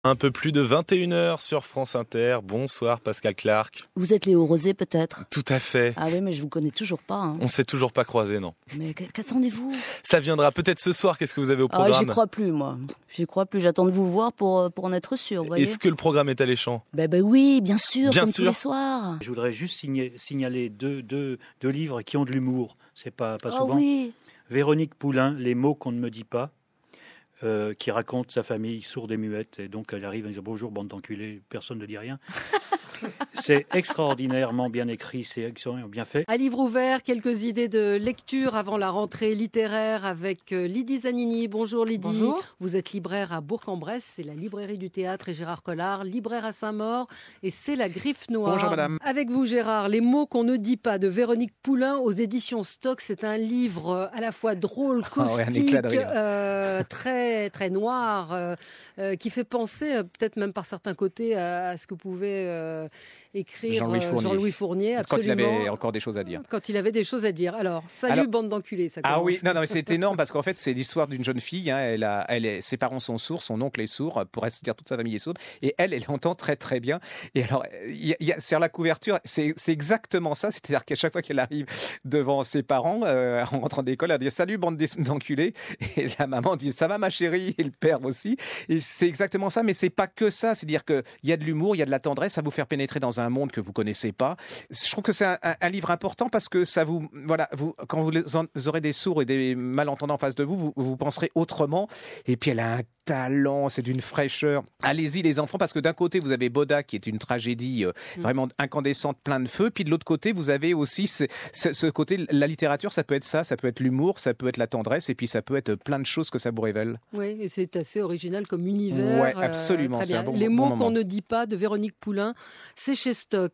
Un peu plus de 21h sur France Inter. Bonsoir Pascal Clark. Vous êtes Léo Rosé peut-être? Tout à fait. Ah oui, mais je vous connais toujours pas. Hein. On s'est toujours pas croisés, non? Mais qu'attendez-vous? Ça viendra peut-être ce soir. Qu'est-ce que vous avez au programme? J'y crois plus, moi. J'y crois plus. J'attends de vous voir pour en être sûr, vous voyez. Est-ce que le programme est alléchant? Ben oui, bien sûr, Bien comme sûr. tous les soirs. Je voudrais juste signaler deux livres qui ont de l'humour. C'est pas souvent. Oui. Véronique Poulain, Les mots qu'on ne me dit pas, qui raconte sa famille sourde et muette. Et donc elle arrive à dire bonjour, bande d'enculés, personne ne dit rien. C'est extraordinairement bien écrit, c'est extraordinairement bien fait. À livre ouvert, quelques idées de lecture avant la rentrée littéraire avec Lydie Zanini. Bonjour Lydie. Bonjour. Vous êtes libraire à Bourg-en-Bresse, c'est la librairie du théâtre et Gérard Collard, libraire à Saint-Maur et c'est la Griffe Noire. Bonjour madame. Avec vous Gérard, Les mots qu'on ne dit pas de Véronique Poulain aux éditions Stock. C'est un livre à la fois drôle, caustique, un éclat de rire. très, très noir, qui fait penser peut-être même par certains côtés à ce que pouvait écrire Jean-Louis Fournier, absolument. Quand il avait encore des choses à dire. Quand il avait des choses à dire. Alors, salut bande d'enculés, ça commence. Ah oui, non, mais c'est énorme parce qu'en fait, c'est l'histoire d'une jeune fille. Hein, ses parents sont sourds, son oncle est sourd, pour ainsi dire, toute sa famille est sourde. Et elle entend très très bien. Et alors, sur la couverture, c'est exactement ça. C'est-à-dire qu'à chaque fois qu'elle arrive devant ses parents, en rentrant d'école, elle dit salut bande d'enculés. Et la maman dit ça va ma chérie, et le père aussi. Et c'est exactement ça, mais c'est pas que ça. C'est-à-dire qu'il y a de l'humour, il y a de la tendresse à vous faire pénétrer dans un monde que vous connaissez pas. Je trouve que c'est un livre important parce que ça quand vous aurez des sourds et des malentendants en face de vous, vous penserez autrement. Et puis elle a un talent, c'est d'une fraîcheur. Allez-y les enfants, parce que d'un côté vous avez Boda qui est une tragédie vraiment incandescente, plein de feu, puis de l'autre côté vous avez aussi ce côté, la littérature ça peut être ça peut être l'humour, ça peut être la tendresse, et puis ça peut être plein de choses que ça vous révèle. Oui, et c'est assez original comme univers. Ouais, absolument. Très bien. C'est un Les bon mots moment. qu'on ne dit pas de Véronique Poulain, c'est chez Stock.